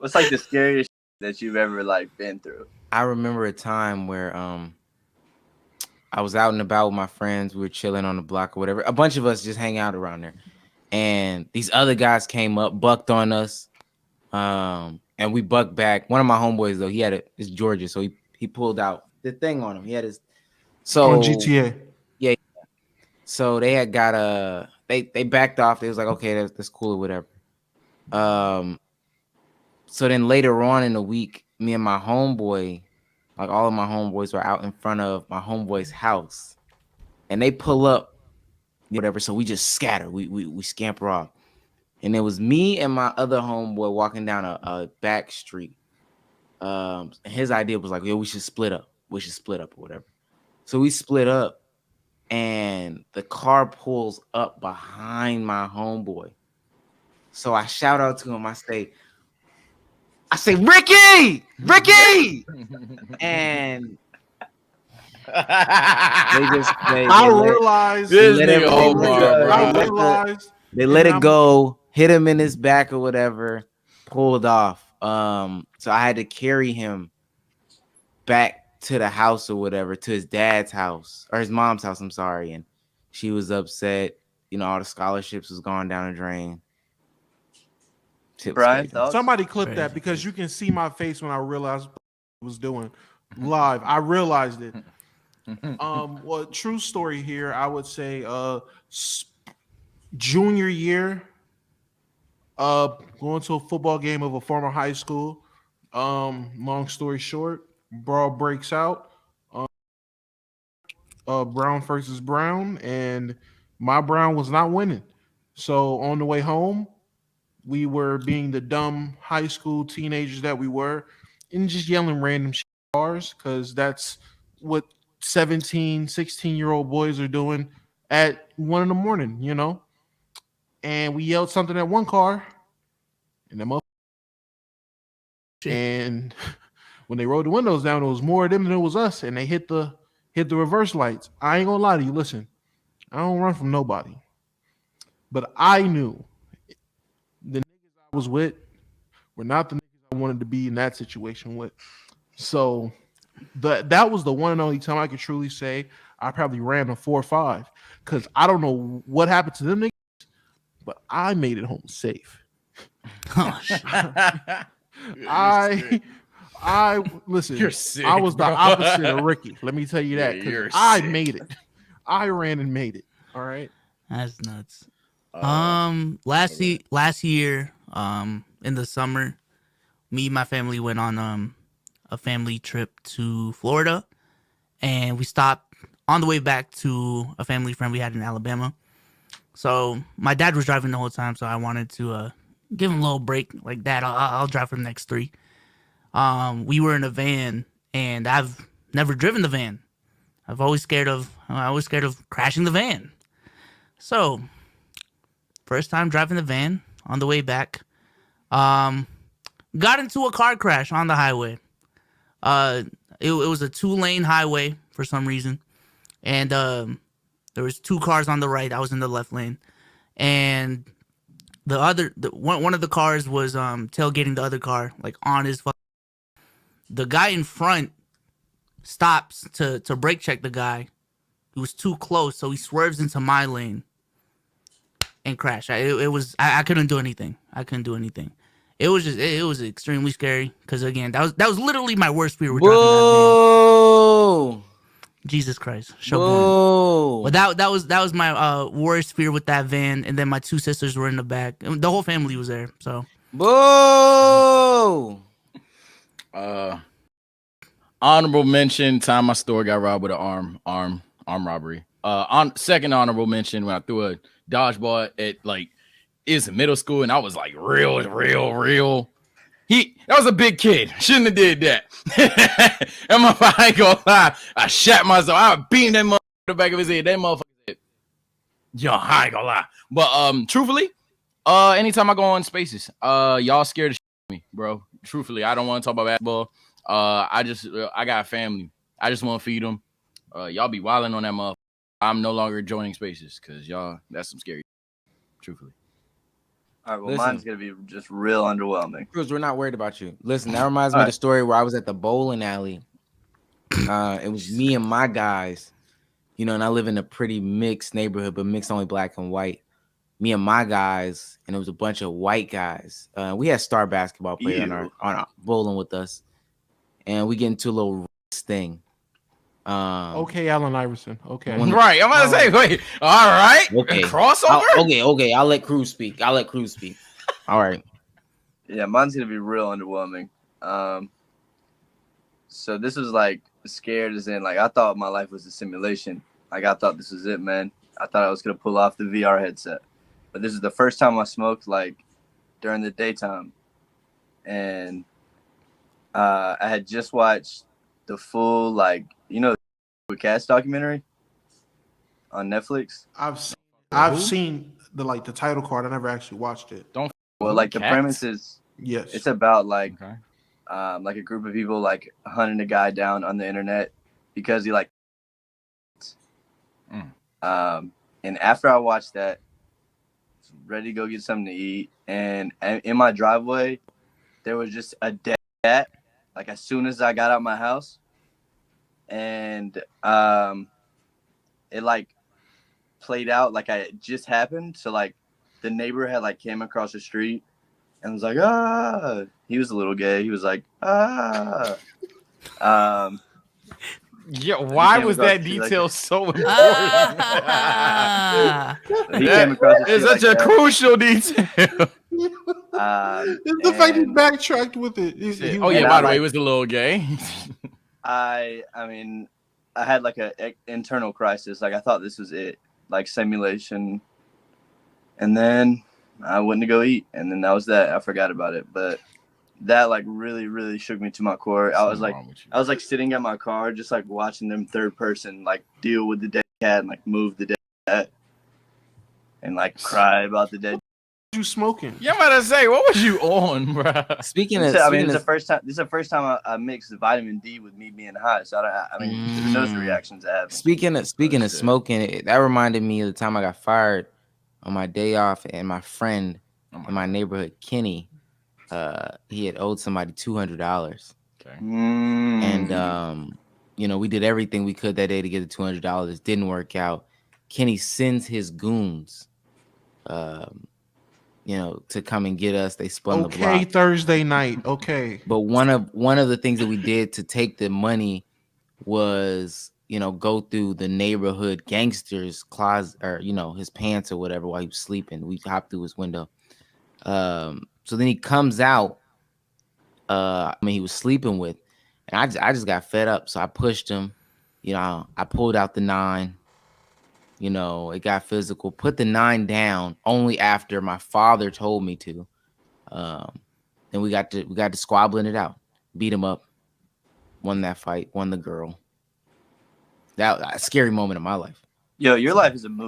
What's like the scariest that you've ever like been through? I remember a time where I was out and about with my friends. We were chilling on the block or whatever. A bunch of us just hang out around there. And these other guys came up, bucked on us. And we bucked back. One of my homeboys though, it's Georgia, so he pulled out the thing on him. He had his on GTA. Yeah. So they had got they backed off. They was like, okay, that's cool or whatever. So then later on in the week, me and my homeboy, like all of my homeboys were out in front of my homeboy's house. And they pull up, whatever. So we just scatter. We scamper off. And it was me and my other homeboy walking down a back street. His idea was like, yo, we should split up. We should split up or whatever. So we split up, and the car pulls up behind my homeboy. So I shout out to him. I say, Ricky! And they let it go, hit him in his back or whatever, pulled off. So I had to carry him back to the house or whatever, to his dad's house or his mom's house. I'm sorry. And she was upset. You know, all the scholarships was going down the drain. Brian, somebody clip that because you can see my face when I realized what I was doing live. I realized it. Well, true story here. I would say, junior year, going to a football game of a former high school. Long story short, brawl breaks out. Brown versus Brown, and my Brown was not winning. So on the way home, we were being the dumb high school teenagers that we were, and just yelling random shit at cars, because that's what 17, 16-year-old boys are doing at 1 in the morning, you know? And we yelled something at one car, and that motherfucker. And when they rolled the windows down, it was more of them than it was us, and they hit the reverse lights. I ain't gonna lie to you. Listen, I don't run from nobody, but I knew the niggas I was with were not the niggas I wanted to be in that situation with. So that was the one and only time I could truly say I probably ran a 4 or 5, because I don't know what happened to them niggas, but I made it home safe. Oh, shit. I listen. You're sick, I was the bro. opposite of Ricky. Let me tell you that. Yeah, I sick. made it. I ran and made it. All right. That's nuts. Last year, in the summer, me and my family went on a family trip to Florida, and we stopped on the way back to a family friend we had in Alabama. So my dad was driving the whole time, so I wanted to give him a little break like that. I'll drive for the next 3. We were in a van, and I've never driven the van. I was scared of crashing the van. So, first time driving the van on the way back, got into a car crash on the highway. It was a 2-lane highway for some reason, and there was 2 cars on the right. I was in the left lane, and one of the cars was tailgating the other car, like on his. The guy in front stops to brake check the guy. He was too close, so he swerves into my lane and crashed. I couldn't do anything. It was extremely scary, because again, that was literally my worst fear with driving that van. Jesus Christ. But that was my worst fear with that van, and then my 2 sisters were in the back. The whole family was there. So Boo! Honorable mention, time my store got robbed with an arm robbery. Second honorable mention, when I threw a dodgeball at, like, it's middle school, and I was like real. That was a big kid. Shouldn't have did that. And I ain't gonna lie, I shot myself. I beamed that motherfucker in the back of his head. That motherfucker said, yo, I ain't gonna lie. But truthfully, anytime I go on spaces, y'all scared the shit out of me, bro. Truthfully, I don't want to talk about basketball. I got a family. I just want to feed them. Y'all be wilding on that motherfucker. I'm no longer joining spaces, because y'all, that's some scary shit, truthfully. All right, well, Listen. mine's gonna be just real underwhelming. Cruz, we're not worried about you. Listen, that reminds me of the story where I was at the bowling alley. It was me and my guys, you know, and I live in a pretty mixed neighborhood, but mixed only black and white. Me and my guys, and it was a bunch of white guys. We had star basketball player on our bowling with us, and we get into a little race thing. Okay, Allen Iverson. Okay. Right. I'm about to say, wait. All right. Okay. Crossover? Okay. I'll let Cruz speak. All right. Yeah, mine's gonna be real underwhelming. So this was like scared as in like I thought my life was a simulation. Like I thought this was it, man. I thought I was gonna pull off the VR headset, but this is the first time I smoked like during the daytime, and I had just watched the full like Cast documentary on Netflix. I've seen the title card. I never actually watched it. Well, like the premise is Yes. it's about like a group of people like hunting a guy down on the internet because he like and after I watched that, I was ready to go get something to eat, and in my driveway there was just a dead cat like as soon as I got out my house, and it like played out like it just happened. So like the neighbor had like came across the street and was like, ah, he was a little gay. He was like, ah. Yeah, why was that detail so important? He came across the It's street such a crucial detail. It's the fact he backtracked with it. Oh yeah, by the way, it was a little gay. I mean, I had like a internal crisis. Like I thought this was it, like simulation. And then I went to go eat, and then that was that. I forgot about it, but that like really, really shook me to my core. I was like sitting at my car, just like watching them third person like deal with the dead cat and like move the dead cat and like cry about the dead. You smoking? Yeah, I'm about to say, what was you on, bro? This is the first time I mixed vitamin D with me being high. So those reactions I have. Speaking of smoking, that reminded me of the time I got fired on my day off, and my friend in my neighborhood, Kenny, he had owed somebody $200. Okay. And we did everything we could that day to get the $200. Didn't work out. Kenny sends his goons, to come and get us. They spun the block. Okay, Thursday night. Okay. But one of the things that we did to take the money was, go through the neighborhood gangster's closet or, his pants or whatever while he was sleeping. We hopped through his window. So then he comes out. He was sleeping with, and I just got fed up. So I pushed him. I pulled out the 9. It got physical. Put the 9 down only after my father told me to. Then we got to squabbling it out. Beat him up. Won that fight. Won the girl. That a scary moment in my life. Yo, your life is a movie.